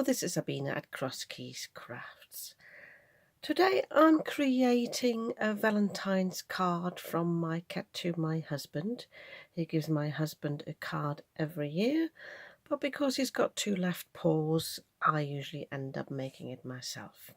this is Sabina at Cross Keys Crafts. Today I'm creating a Valentine's card from my cat to my husband. He gives my husband a card every year, but because he's got two left paws, I usually end up making it myself.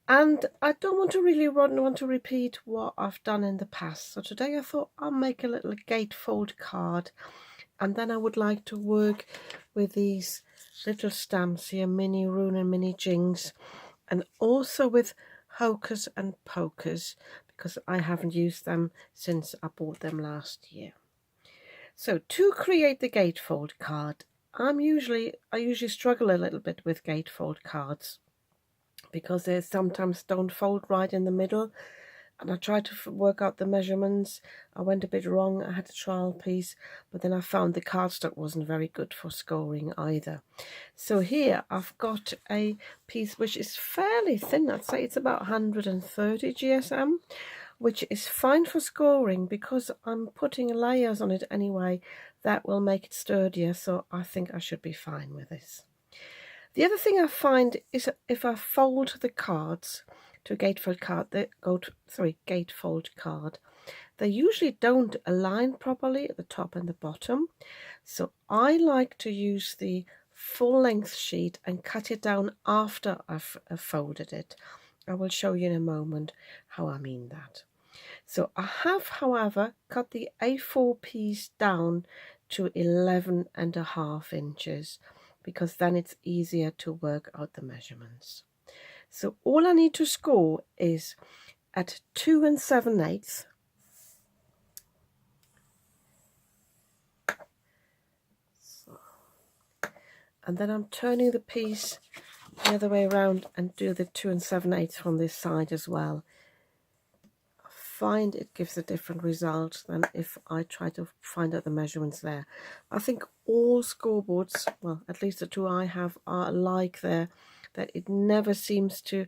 And I don't want to repeat what I've done in the past, so today I thought I'll make a little gatefold card, and then I would like to work with these little stamps here, mini rune and mini jings, and also with hocus and pocus, because I haven't used them since I bought them last year. So to create the gatefold card, I usually struggle a little bit with gatefold cards because they sometimes don't fold right in the middle, and I tried to work out the measurements. I went a bit wrong. I had a trial piece, but then I found the cardstock wasn't very good for scoring either. So here I've got a piece which is fairly thin. I'd say it's about 130 GSM, which is fine for scoring because I'm putting layers on it anyway. That will make it sturdier, so I think I should be fine with this. The other thing I find is if I fold the cards to a gatefold card, they usually don't align properly at the top and the bottom. So I like to use the full length sheet and cut it down after I've folded it. I will show you in a moment how I mean that. So I have, however, cut the A4 piece down to 11.5 inches, because then it's easier to work out the measurements. So all I need to score is at 2 7/8. And then I'm turning the piece the other way around and do the 2 7/8 from this side as well. I find it gives a different result than if I try to find out the measurements there. I think all scoreboards, well, at least the two I have, are alike there, that it never seems to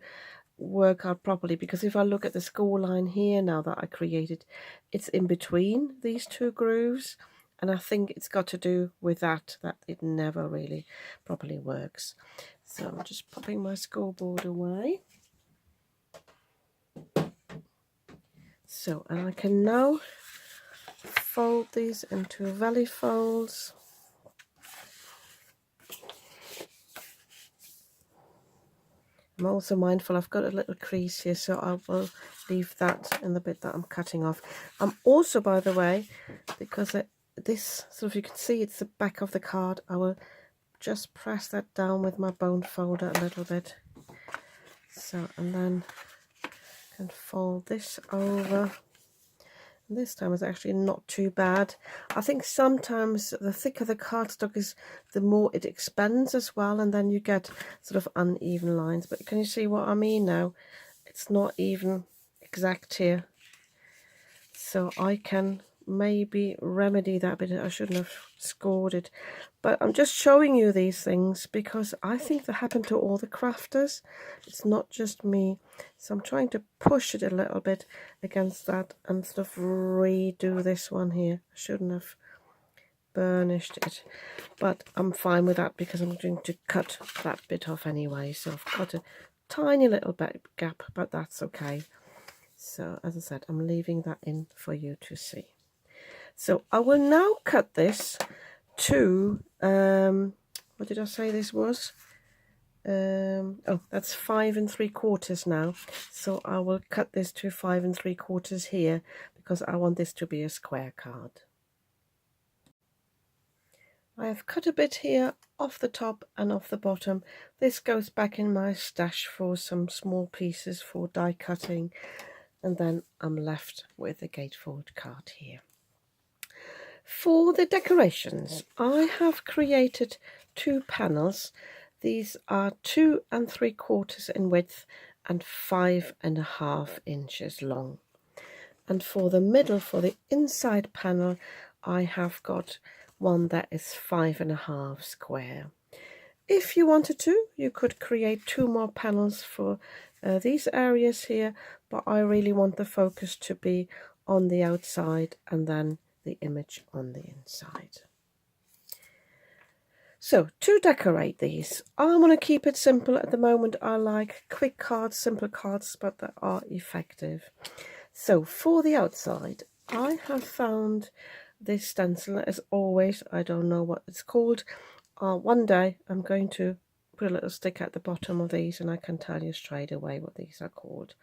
work out properly, because if I look at the score line here now that I created, it's in between these two grooves, and I think it's got to do with that it never really properly works. So I'm just popping my scoreboard away. So, and I can now fold these into valley folds. I'm also mindful I've got a little crease here, so I will leave that in the bit that I'm cutting off. I'm also, by the way, because this, so if you can see it's the back of the card, I will just press that down with my bone folder a little bit. So, and then can fold this over. And this time is actually not too bad. I think sometimes the thicker the cardstock is, the more it expands as well, and then you get sort of uneven lines. But can you see what I mean now? It's not even exact here. So I can maybe remedy that bit. I shouldn't have scored it, but I'm just showing you these things because I think they happen to all the crafters. It's not just me. So I'm trying to push it a little bit against that and sort of redo this one here. I shouldn't have burnished it, but I'm fine with that because I'm going to cut that bit off anyway. So I've got a tiny little bit gap, but that's okay. So as I said, I'm leaving that in for you to see. So I will now cut this to, what did I say this was? Oh, that's 5 3/4 now. So I will cut this to 5 3/4 here because I want this to be a square card. I have cut a bit here off the top and off the bottom. This goes back in my stash for some small pieces for die cutting, and then I'm left with a gatefold card here. For the decorations, I have created 2 panels. These are 2 3/4 in width and 5.5 inches long. And for the middle, for the inside panel, I have got one that is 5.5 square. If you wanted to, you could create 2 more panels for these areas here, but I really want the focus to be on the outside and then the image on the inside. So to decorate these, I want to keep it simple at the moment. I like quick cards, simple cards, but that are effective. So for the outside, I have found this stencil. As always, I don't know what it's called. One day I'm going to put a little stick at the bottom of these and I can tell you straight away what these are called.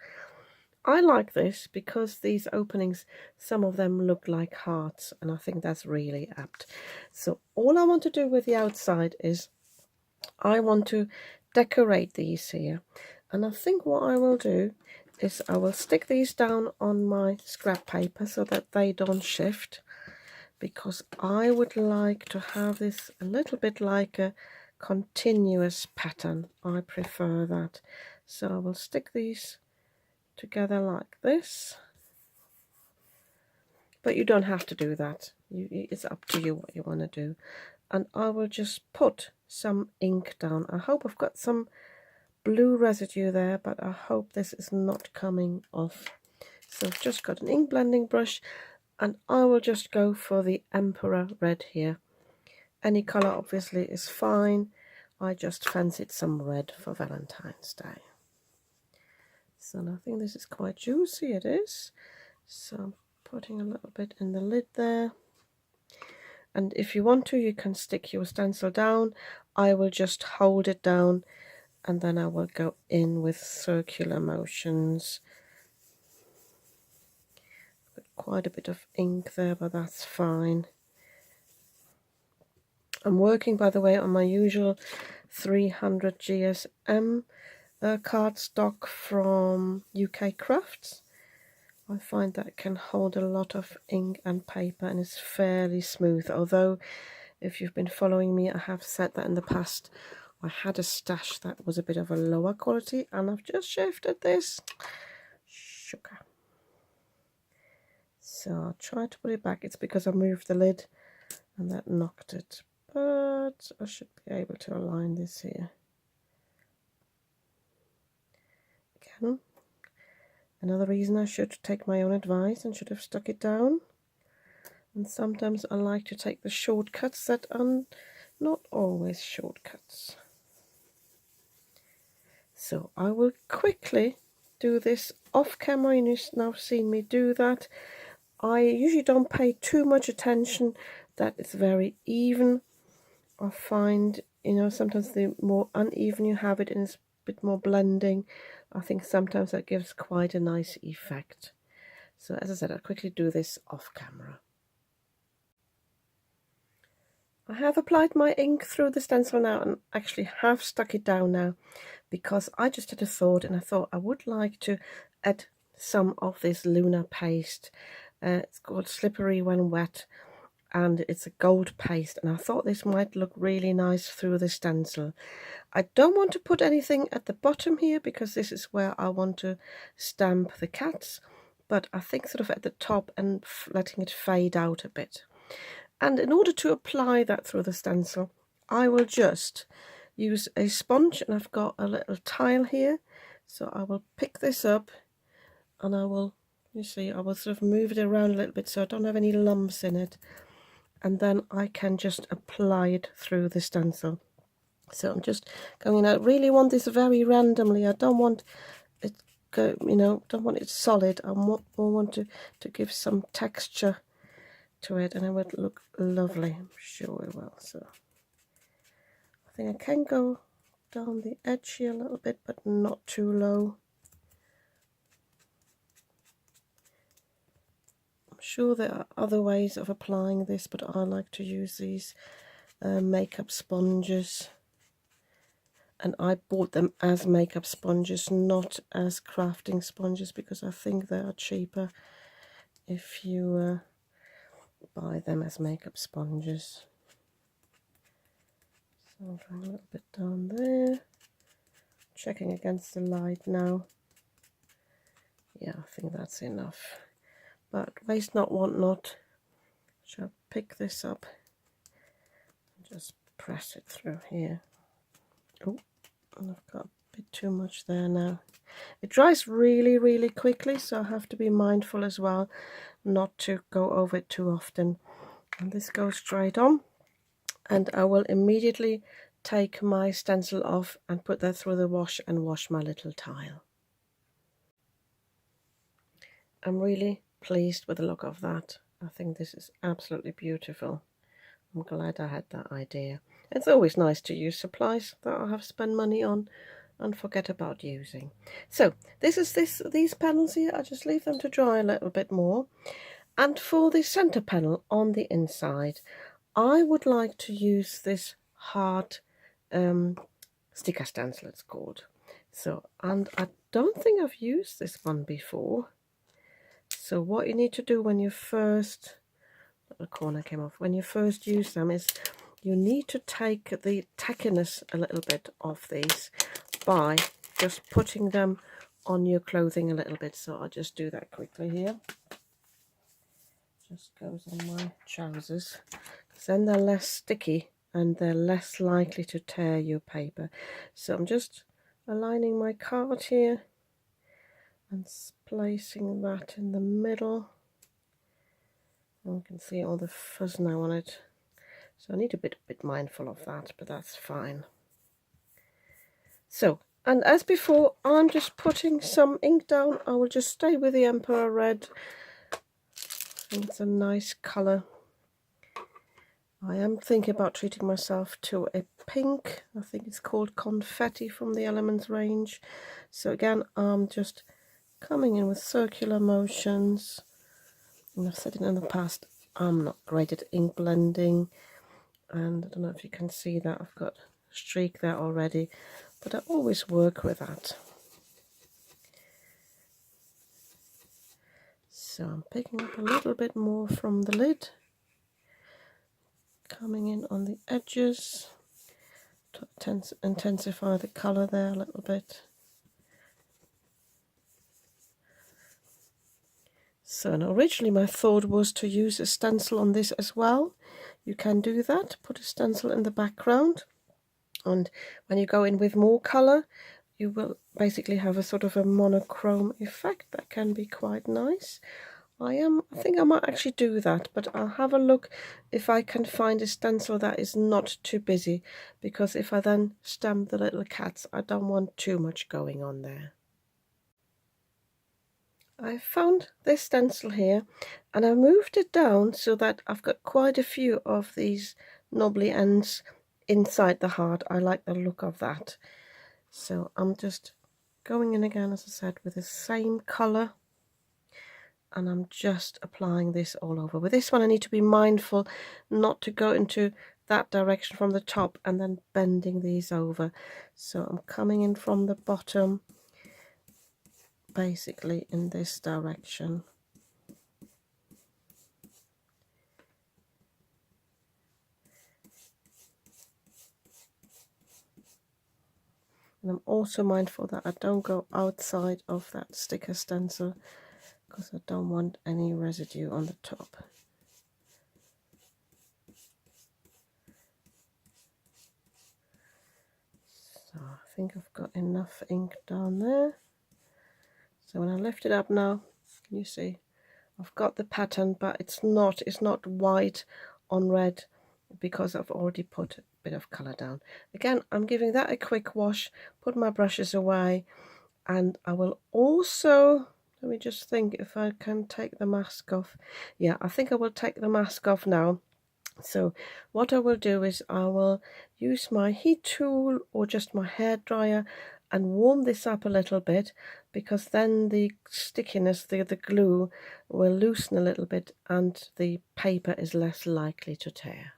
I like this because these openings, some of them look like hearts, and I think that's really apt. So all I want to do with the outside is I want to decorate these here. And I think what I will do is I will stick these down on my scrap paper so that they don't shift, because I would like to have this a little bit like a continuous pattern. I prefer that. So I will stick these together like this, but you don't have to do that. It's up to you what you want to do. And I will just put some ink down. I hope I've got some blue residue there, but I hope this is not coming off. So I've just got an ink blending brush, and I will just go for the Emperor Red here. Any colour obviously is fine. I just fancied some red for Valentine's Day. So I think this is quite juicy, it is. So I'm putting a little bit in the lid there. And if you want to, you can stick your stencil down. I will just hold it down and then I will go in with circular motions. Got quite a bit of ink there, but that's fine. I'm working, by the way, on my usual 300 GSM cardstock from UK Crafts. I find that it can hold a lot of ink and paper and is fairly smooth. Although, if you've been following me, I have said that in the past I had a stash that was a bit of a lower quality, and I've just shifted this. Sugar. So I'll try to put it back. It's because I moved the lid and that knocked it. But I should be able to align this here. Again, another reason I should take my own advice and should have stuck it down. And sometimes I like to take the shortcuts that are not always shortcuts. So I will quickly do this off camera. You've now seen me do that. I usually don't pay too much attention that it's very even. I find, sometimes the more uneven you have it and it's a bit more blending, I think sometimes that gives quite a nice effect. So as I said, I'll quickly do this off camera. I have applied my ink through the stencil now and actually have stuck it down now, because I just had a thought and I thought I would like to add some of this lunar paste. It's called Slippery When Wet, and it's a gold paste, and I thought this might look really nice through the stencil. I don't want to put anything at the bottom here because this is where I want to stamp the cats, but I think sort of at the top and letting it fade out a bit. And in order to apply that through the stencil, I will just use a sponge, and I've got a little tile here, so I will pick this up and I will, you see, I will sort of move it around a little bit so I don't have any lumps in it, and then I can just apply it through the stencil. So I'm just going out. I really want this very randomly. I don't want it, don't want it solid. I want to give some texture to it, and it would look lovely. I'm sure it will. So I think I can go down the edge here a little bit, but not too low. I'm sure there are other ways of applying this, but I like to use these makeup sponges, and I bought them as makeup sponges, not as crafting sponges, because I think they are cheaper if you buy them as makeup sponges. So I'm trying a little bit down there, checking against the light now. Yeah, I think that's enough. But waste not, want not. Shall pick this up and just press it through here. Oh, and I've got a bit too much there now. It dries really, really quickly, so I have to be mindful as well not to go over it too often. And this goes straight on. and I will immediately take my stencil off and put that through the wash and wash my little tile. I'm really pleased with the look of that. I think this is absolutely beautiful. I'm glad I had that idea. It's always nice to use supplies that I have spent money on and forget about using. So these panels here, I just leave them to dry a little bit more. And for the center panel on the inside, I would like to use this hard sticker stencil, it's called. So, and I don't think I've used this one before. So what you need to do when you first, the corner came off, when you first use them is you need to take the tackiness a little bit off these by just putting them on your clothing a little bit. So I'll just do that quickly here. Just goes on my trousers, because then they're less sticky and they're less likely to tear your paper. So I'm just aligning my card here and placing that in the middle. And you can see all the fuzz now on it. So I need to be a bit mindful of that, but that's fine. So, and as before, I'm just putting some ink down. I will just stay with the Emperor Red. I think it's a nice colour. I am thinking about treating myself to a pink. I think it's called Confetti from the Elements range. So again, I'm just coming in with circular motions. And I've said it in the past, I'm not great at ink blending. And I don't know if you can see that I've got a streak there already, but I always work with that. So I'm picking up a little bit more from the lid, coming in on the edges to intensify the colour there a little bit. So now originally my thought was to use a stencil on this as well. You can do that, put a stencil in the background, and when you go in with more colour, you will basically have a sort of a monochrome effect that can be quite nice. I think I might actually do that, but I'll have a look if I can find a stencil that is not too busy, because if I then stamp the little cats, I don't want too much going on there. I found this stencil here and I moved it down so that I've got quite a few of these knobbly ends inside the heart. I like the look of that. So I'm just going in again, as I said, with the same colour, and I'm just applying this all over. With this one I need to be mindful not to go into that direction from the top and then bending these over. So I'm coming in from the bottom, basically in this direction. And I'm also mindful that I don't go outside of that sticker stencil, because I don't want any residue on the top. So I think I've got enough ink down there. So when I lift it up now, can you see? I've got the pattern, but it's not white on red, because I've already put a bit of colour down. Again, I'm giving that a quick wash, put my brushes away, and I will also, let me just think if I can take the mask off. Yeah, I think I will take the mask off now. So what I will do is I will use my heat tool or just my hairdryer and warm this up a little bit, because then the stickiness, the glue will loosen a little bit and the paper is less likely to tear.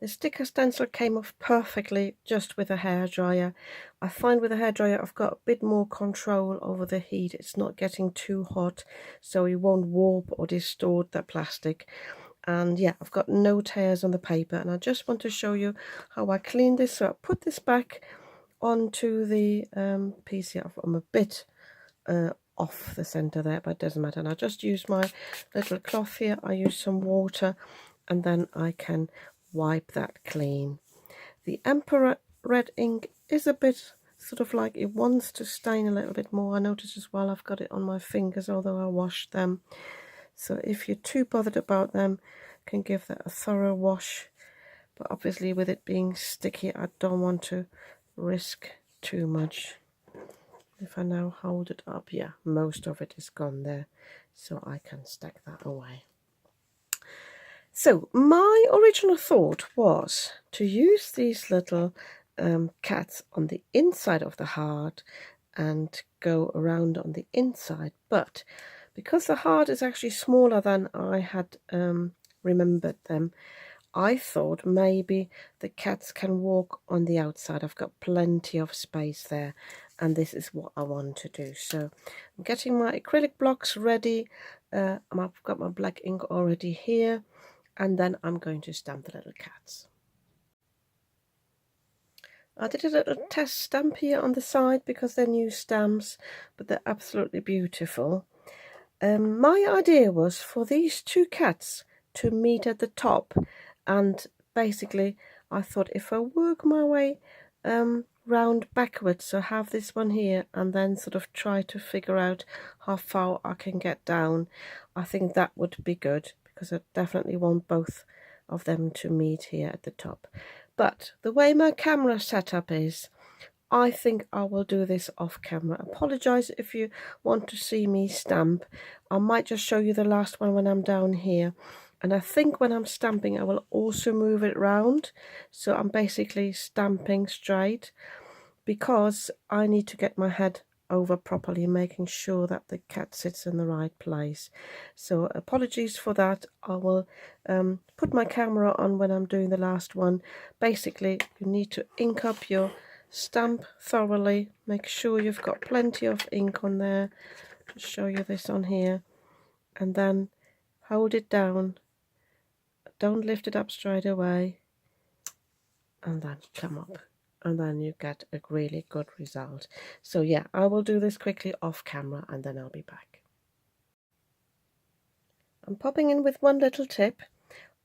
The sticker stencil came off perfectly just with a hairdryer. I find with a hairdryer I've got a bit more control over the heat. It's not getting too hot, so it won't warp or distort the plastic. And yeah, I've got no tears on the paper, and I just want to show you how I clean this. So I put this back onto the piece here. I'm a bit off the center there, but it doesn't matter. And I just use my little cloth here. I use some water, and then I can wipe that clean. The Emperor Red ink is a bit sort of like it wants to stain a little bit more. I notice as well I've got it on my fingers, although I washed them. So if you're too bothered about them can give that a thorough wash, but obviously with it being sticky I don't want to risk too much. If I now hold it up, yeah, most of it is gone there, so I can stack that away. So my original thought was to use these little cats on the inside of the heart and go around on the inside, but because the heart is actually smaller than I had remembered them, I thought maybe the cats can walk on the outside. I've got plenty of space there, and this is what I want to do. So I'm getting my acrylic blocks ready. I've got my black ink already here, and then I'm going to stamp the little cats. I did a little test stamp here on the side because they're new stamps, but they're absolutely beautiful. My idea was for these two cats to meet at the top, and basically I thought if I work my way round backwards, so have this one here and then sort of try to figure out how far I can get down, I think that would be good, because I definitely want both of them to meet here at the top. But the way my camera setup is, I think I will do this off camera. Apologise if you want to see me stamp. I might just show you the last one when I'm down here. And I think when I'm stamping I will also move it round. So I'm basically stamping straight because I need to get my head over properly, making sure that the cat sits in the right place. So apologies for that. I will put my camera on when I'm doing the last one. Basically you need to ink up your stamp thoroughly, make sure you've got plenty of ink on there. Just show you this on here, and then hold it down, don't lift it up straight away, and then come up, and then you get a really good result. So yeah, I will do this quickly off camera and then I'll be back. I'm popping in with one little tip.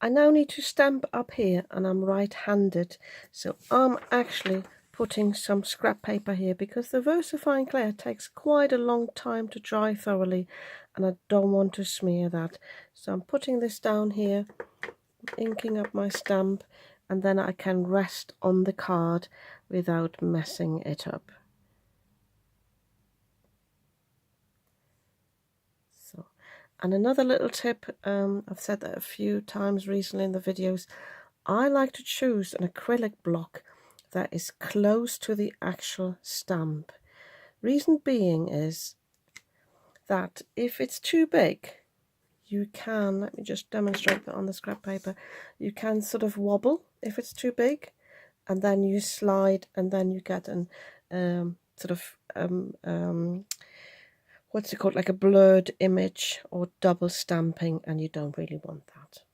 I now need to stamp up here, and I'm right-handed, so I'm actually putting some scrap paper here because the VersaFine Clear takes quite a long time to dry thoroughly, and I don't want to smear that. So I'm putting this down here, inking up my stamp, and then I can rest on the card without messing it up. So, and another little tip, I've said that a few times recently in the videos, I like to choose an acrylic block that is close to the actual stamp. Reason being is that if it's too big, you can, let me just demonstrate that on the scrap paper, you can sort of wobble if it's too big, and then you slide, and then you get an what's it called, like a blurred image or double stamping, and you don't really want that.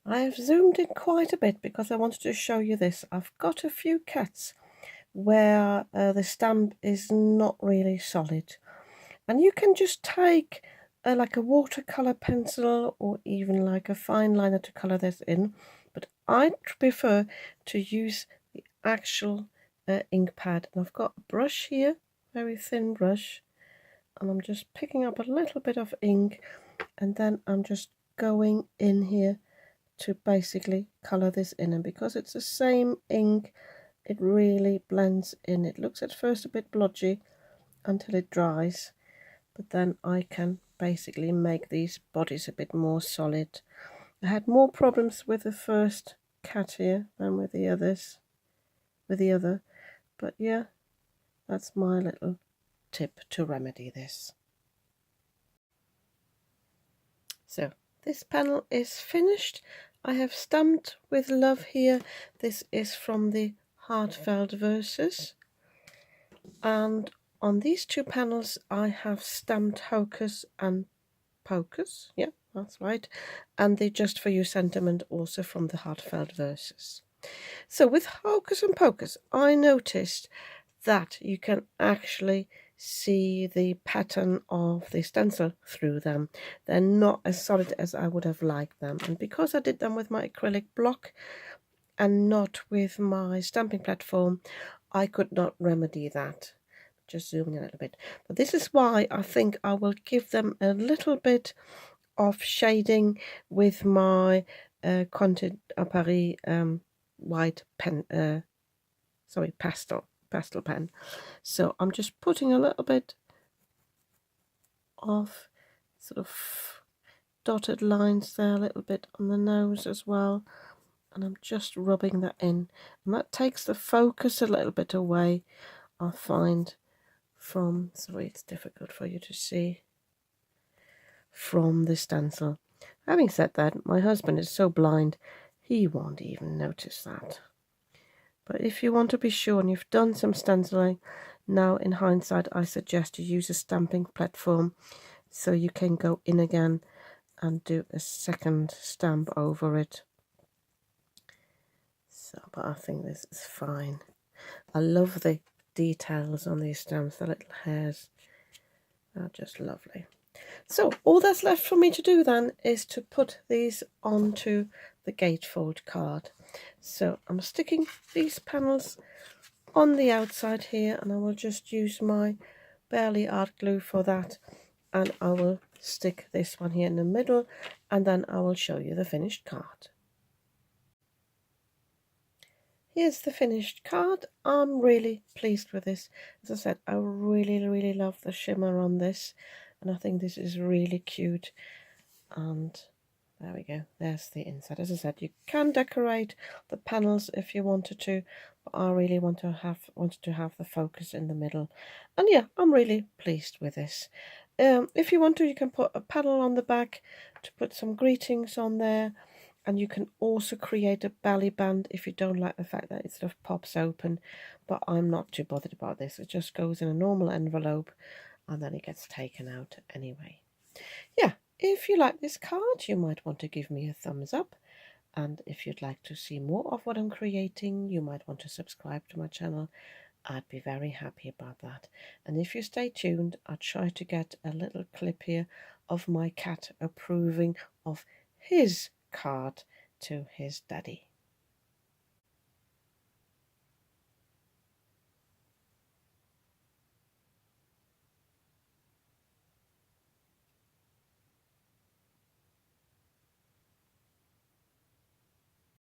I have zoomed in quite a bit because I wanted to show you this. I've got a few cats where the stamp is not really solid, and you can just take like a watercolor pencil or even like a fine liner to color this in, but I prefer to use the actual ink pad. And I've got a brush here, very thin brush, and I'm just picking up a little bit of ink, and then I'm just going in here to basically colour this in. And because it's the same ink, it really blends in. It looks at first a bit blotchy until it dries, but then I can basically make these bodies a bit more solid. I had more problems with the first cat here than with the others, but yeah, that's my little tip to remedy this. So this panel is finished. I have stamped with love here. This is from the Heartfelt Verses, and on these two panels I have stamped Hocus and Pocus, yeah, that's right, and the Just For You sentiment also from the Heartfelt Verses. So with Hocus and Pocus, I noticed that you can actually see the pattern of the stencil through them. They're not as solid as I would have liked them, and because I did them with my acrylic block and not with my stamping platform, I could not remedy that. Just zooming in a little bit, but this is why I think I will give them a little bit of shading with my Conte à Paris white pen, sorry, pastel pen. So I'm just putting a little bit of sort of dotted lines there, a little bit on the nose as well, and I'm just rubbing that in, and that takes the focus a little bit away, I find, from, sorry it's difficult for you to see, from the stencil. Having said that, my husband is so blind he won't even notice that. But if you want to be sure and you've done some stenciling, now in hindsight I suggest you use a stamping platform so you can go in again and do a second stamp over it. So, but I think this is fine. I love the details on these stamps, the little hairs are just lovely. So all that's left for me to do then is to put these onto the gatefold card. So I'm sticking these panels on the outside here, and I will just use my Barely art glue for that, and I will stick this one here in the middle, and then I will show you the finished card. Here's the finished card. I'm really pleased with this. As I said, I really love the shimmer on this, and I think this is really cute. And there we go, there's the inside. As I said, you can decorate the panels if you wanted to, but I really wanted to have the focus in the middle. And yeah, I'm really pleased with this. If you want to, you can put a panel on the back to put some greetings on there, and you can also create a belly band if you don't like the fact that it sort of pops open, but I'm not too bothered about this. It just goes in a normal envelope and then it gets taken out anyway. Yeah, if you like this card, you might want to give me a thumbs up, and if you'd like to see more of what I'm creating, you might want to subscribe to my channel. I'd be very happy about that. And if you stay tuned, I'll try to get a little clip here of my cat approving of his card to his daddy.